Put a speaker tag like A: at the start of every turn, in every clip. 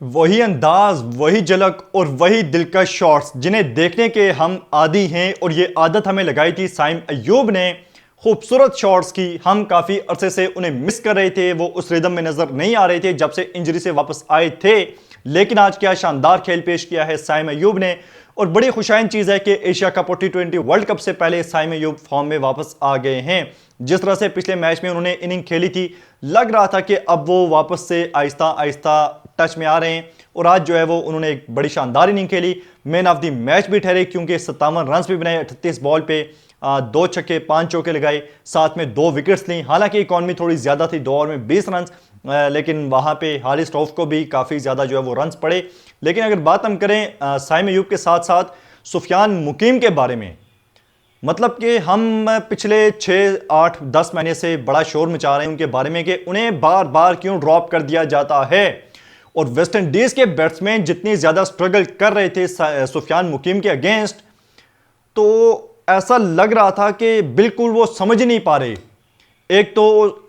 A: वही अंदाज, वही झलक और वही दिलकश शॉट्स जिन्हें देखने के हम आदी हैं और ये आदत हमें लगाई थी साइम अय्यूब ने। खूबसूरत शॉट्स की हम काफ़ी अरसे से उन्हें मिस कर रहे थे, वो उस रिदम में नज़र नहीं आ रहे थे जब से इंजरी से वापस आए थे। लेकिन आज क्या शानदार खेल पेश किया है साइम अय्यूब ने। और बड़ी खुशाइन चीज़ है कि एशिया कप और T20 वर्ल्ड कप से पहले साइम अय्यूब फॉर्म में वापस आ गए हैं। जिस तरह से पिछले मैच में उन्होंने इनिंग खेली थी, लग रहा था कि अब वो वापस से आहिस्ता आहिस्ता टच में आ रहे हैं। और आज जो है वो उन्होंने एक बड़ी शानदार इनिंग खेली, मैन ऑफ द मैच भी ठहरे क्योंकि 57 रन भी बनाए 38 बॉल पे, 2 छक्के 5 चौके लगाए, साथ में 2 विकेट्स ली। हालांकि इकॉनमी थोड़ी ज़्यादा थी, 2 ओवर में 20 रन, लेकिन वहाँ पे हारिस रऊफ को भी काफ़ी ज़्यादा जो है वो रन्स पड़े। लेकिन अगर बात हम करें साइम अय्यूब के साथ साथ सुफियान मुकीम के बारे में, मतलब कि हम पिछले 6, 8, 10 महीने से बड़ा शोर मचा रहे हैं उनके बारे में कि उन्हें बार बार क्यों ड्रॉप कर दिया जाता है। और वेस्ट इंडीज़ के बैट्समैन जितनी ज़्यादा स्ट्रगल कर रहे थे सुफियान मुकीम के अगेंस्ट, तो ऐसा लग रहा था कि बिल्कुल वो समझ नहीं पा रहे। एक तो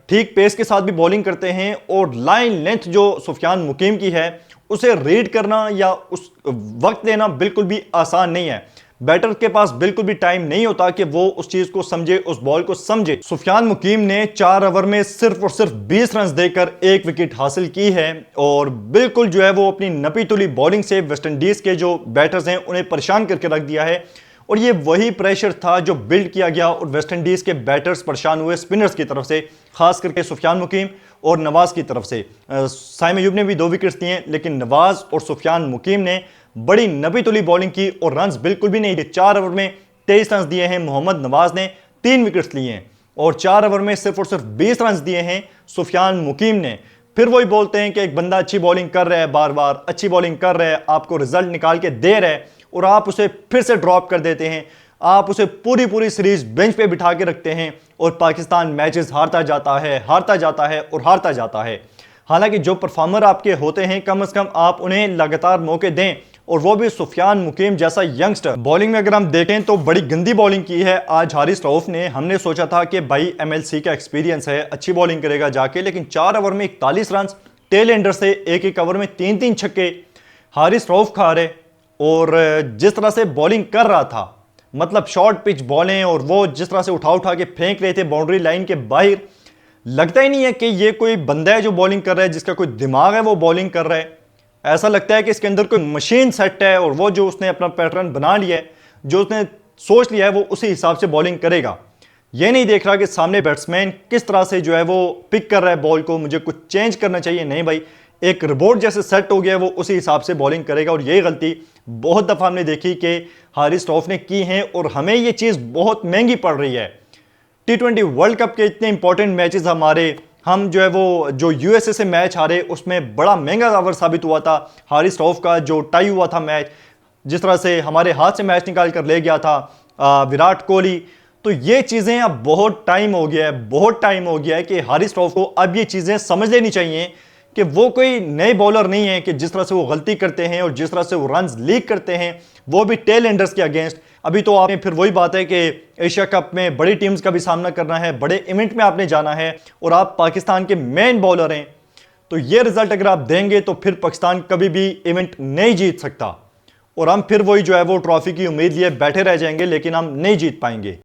A: ठीक पेस के साथ भी बॉलिंग करते हैं और लाइन लेंथ जो सुफियान मुकीम की है उसे रीड करना या उस वक्त देना बिल्कुल भी आसान नहीं है। बैटर के पास बिल्कुल भी टाइम नहीं होता कि वो उस चीज को समझे, उस बॉल को समझे। सुफियान मुकीम ने 4 ओवर में सिर्फ और सिर्फ 20 रन देकर 1 विकेट हासिल की है और बिल्कुल जो है वो अपनी नपी तुली बॉलिंग से वेस्ट इंडीज के जो बैटर्स हैं उन्हें परेशान करके रख दिया है। और ये वही प्रेशर था जो बिल्ड किया गया और वेस्ट इंडीज के बैटर्स परेशान हुए स्पिनर्स की तरफ से, खास करके सुफियान मुकीम और नवाज की तरफ से। साइम अय्यूब ने भी 2 विकेट्स दिए, लेकिन नवाज और सुफियान मुकीम ने बड़ी नबी तुली बॉलिंग की और रन्स बिल्कुल भी नहीं दिए। 4 ओवर में 23 रन दिए हैं मोहम्मद नवाज ने, 3 विकेट्स लिए हैं, और 4 ओवर में सिर्फ और सिर्फ 20 रन दिए हैं सुफियान मुकीम ने। फिर वही बोलते हैं कि एक बंदा अच्छी बॉलिंग कर रहा है, बार बार अच्छी बॉलिंग कर रहा है, आपको रिजल्ट निकाल के दे रहा है, और आप उसे फिर से ड्रॉप कर देते हैं। आप उसे पूरी पूरी सीरीज बेंच पे बिठा के रखते हैं और पाकिस्तान मैचेस हारता जाता है, हारता जाता है और हारता जाता है। हालांकि जो परफॉर्मर आपके होते हैं, कम से कम आप उन्हें लगातार मौके दें, और वो भी सुफियान मुकीम जैसा यंगस्टर। बॉलिंग में अगर हम देखें तो बड़ी गंदी बॉलिंग की है आज हारिस रऊफ ने। हमने सोचा था कि भाई MLC का एक्सपीरियंस है, अच्छी बॉलिंग करेगा जाके, लेकिन 4 ओवर में 41 रन, टेल एंडर से एक एक ओवर में 3-3 छक्के हारिस रऊफ खा रहे। और जिस तरह से बॉलिंग कर रहा था, मतलब शॉर्ट पिच बॉलें, और वो जिस तरह से उठा उठा के फेंक रहे थे बाउंड्री लाइन के बाहर, लगता ही नहीं है कि ये कोई बंदा है जो बॉलिंग कर रहा है, जिसका कोई दिमाग है वो बॉलिंग कर रहा है। ऐसा लगता है कि इसके अंदर कोई मशीन सेट है और वो जो उसने अपना पैटर्न बना लिया है, जो उसने सोच लिया है, वो उसी हिसाब से बॉलिंग करेगा। ये नहीं देख रहा कि सामने बैट्समैन किस तरह से जो है वो पिक कर रहा है बॉल को, मुझे कुछ चेंज करना चाहिए। नहीं भाई, एक रोबोट जैसे सेट हो गया है, वो उसी हिसाब से बॉलिंग करेगा। और यही गलती बहुत दफ़ा हमने देखी कि हारिस रऊफ ने की है और हमें ये चीज़ बहुत महंगी पड़ रही है। T20 वर्ल्ड कप के इतने इंपॉर्टेंट मैचेस हमारे, हम जो है वो जो USA से मैच हारे उसमें बड़ा महंगा दावर साबित हुआ था हारिस रऊफ का जो टाई हुआ था मैच, जिस तरह से हमारे हाथ से मैच निकाल कर ले गया था विराट कोहली। तो ये चीज़ें अब बहुत टाइम हो गया है, बहुत टाइम हो गया है कि हारिस रऊफ को अब ये चीज़ें समझ लेनी चाहिए कि वो कोई नए बॉलर नहीं है कि जिस तरह से वो गलती करते हैं और जिस तरह से वो रन्स लीक करते हैं, वो भी टेल एंडर्स के अगेंस्ट। अभी तो आपने फिर वही बात है कि एशिया कप में बड़ी टीम्स का भी सामना करना है, बड़े इवेंट में आपने जाना है और आप पाकिस्तान के मेन बॉलर हैं। तो ये रिजल्ट अगर आप देंगे तो फिर पाकिस्तान कभी भी इवेंट नहीं जीत सकता, और हम फिर वही जो है वो ट्रॉफी की उम्मीद लिए बैठे रह जाएंगे, लेकिन हम नहीं जीत पाएंगे।